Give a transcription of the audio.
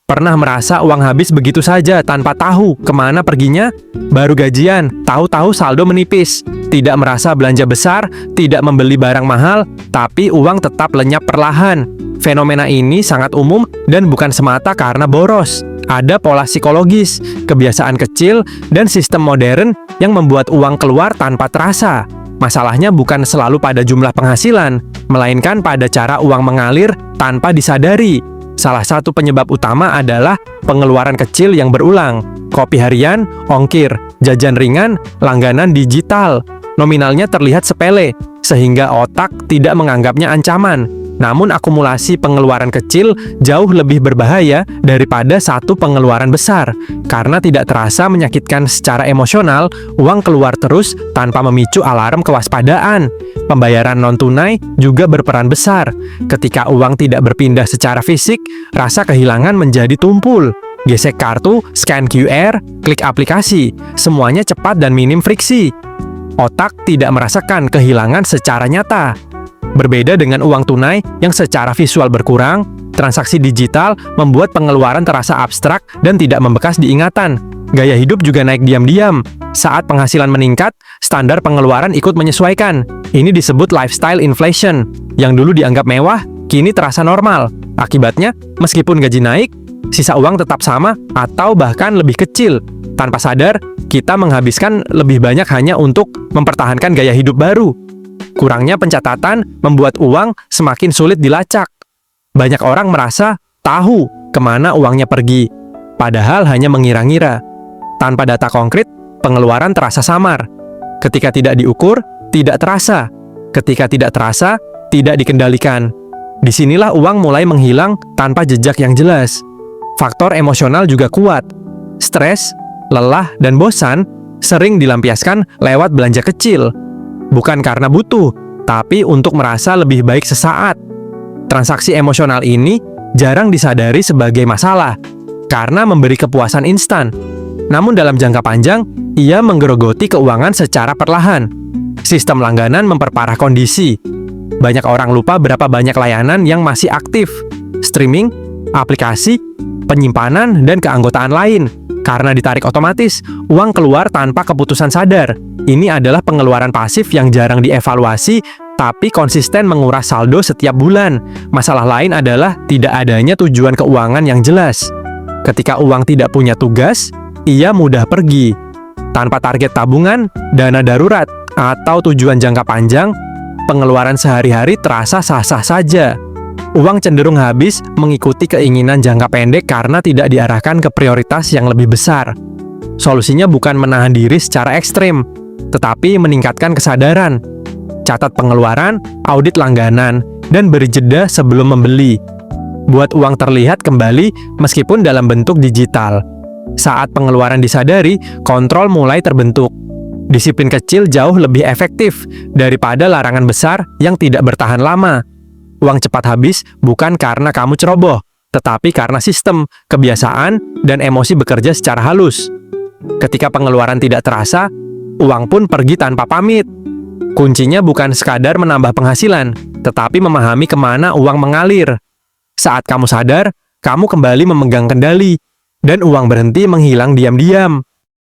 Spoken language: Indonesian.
Pernah merasa uang habis begitu saja tanpa tahu kemana perginya? Baru gajian, tahu-tahu saldo menipis. Tidak merasa belanja besar, tidak membeli barang mahal, tapi uang tetap lenyap perlahan. Fenomena ini sangat umum dan bukan semata karena boros. Ada pola psikologis, kebiasaan kecil, dan sistem modern yang membuat uang keluar tanpa terasa. Masalahnya bukan selalu pada jumlah penghasilan, melainkan pada cara uang mengalir tanpa disadari. Salah satu penyebab utama adalah pengeluaran kecil yang berulang. Kopi harian, ongkir, jajan ringan, langganan digital. Nominalnya terlihat sepele, sehingga otak tidak menganggapnya ancaman. Namun akumulasi pengeluaran kecil jauh lebih berbahaya daripada satu pengeluaran besar. Karena tidak terasa menyakitkan secara emosional, uang keluar terus tanpa memicu alarm kewaspadaan. Pembayaran non-tunai juga berperan besar. Ketika uang tidak berpindah secara fisik, rasa kehilangan menjadi tumpul. Gesek kartu, scan QR, klik aplikasi, semuanya cepat dan minim friksi. Otak tidak merasakan kehilangan secara nyata. Berbeda dengan uang tunai yang secara visual berkurang, transaksi digital membuat pengeluaran terasa abstrak dan tidak membekas di ingatan. Gaya hidup juga naik diam-diam. Saat penghasilan meningkat, standar pengeluaran ikut menyesuaikan. Ini disebut lifestyle inflation. Yang dulu dianggap mewah, kini terasa normal. Akibatnya, meskipun gaji naik, sisa uang tetap sama atau bahkan lebih kecil. Tanpa sadar, kita menghabiskan lebih banyak hanya untuk mempertahankan gaya hidup baru. Kurangnya pencatatan membuat uang semakin sulit dilacak. Banyak orang merasa tahu kemana uangnya pergi, padahal hanya mengira-ngira. Tanpa data konkret, pengeluaran terasa samar. Ketika tidak diukur, tidak terasa. Ketika tidak terasa, tidak dikendalikan. Disinilah uang mulai menghilang tanpa jejak yang jelas. Faktor emosional juga kuat. Stres, lelah, dan bosan sering dilampiaskan lewat belanja kecil. Bukan karena butuh, tapi untuk merasa lebih baik sesaat. Transaksi emosional ini jarang disadari sebagai masalah, karena memberi kepuasan instan. Namun dalam jangka panjang, ia menggerogoti keuangan secara perlahan. Sistem langganan memperparah kondisi. Banyak orang lupa berapa banyak layanan yang masih aktif. Streaming, aplikasi, penyimpanan, dan keanggotaan lain. Karena ditarik otomatis, uang keluar tanpa keputusan sadar. Ini adalah pengeluaran pasif yang jarang dievaluasi, tapi konsisten menguras saldo setiap bulan. Masalah lain adalah tidak adanya tujuan keuangan yang jelas. Ketika uang tidak punya tugas, ia mudah pergi. Tanpa target tabungan, dana darurat, atau tujuan jangka panjang, pengeluaran sehari-hari terasa sah-sah saja. Uang cenderung habis mengikuti keinginan jangka pendek karena tidak diarahkan ke prioritas yang lebih besar. Solusinya bukan menahan diri secara ekstrim, tetapi meningkatkan kesadaran. Catat pengeluaran, audit langganan, dan beri jeda sebelum membeli. Buat uang terlihat kembali meskipun dalam bentuk digital. Saat pengeluaran disadari, kontrol mulai terbentuk. Disiplin kecil jauh lebih efektif daripada larangan besar yang tidak bertahan lama. Uang cepat habis bukan karena kamu ceroboh, tetapi karena sistem, kebiasaan, dan emosi bekerja secara halus. Ketika pengeluaran tidak terasa, uang pun pergi tanpa pamit. Kuncinya bukan sekadar menambah penghasilan, tetapi memahami kemana uang mengalir. Saat kamu sadar, kamu kembali memegang kendali, dan uang berhenti menghilang diam-diam.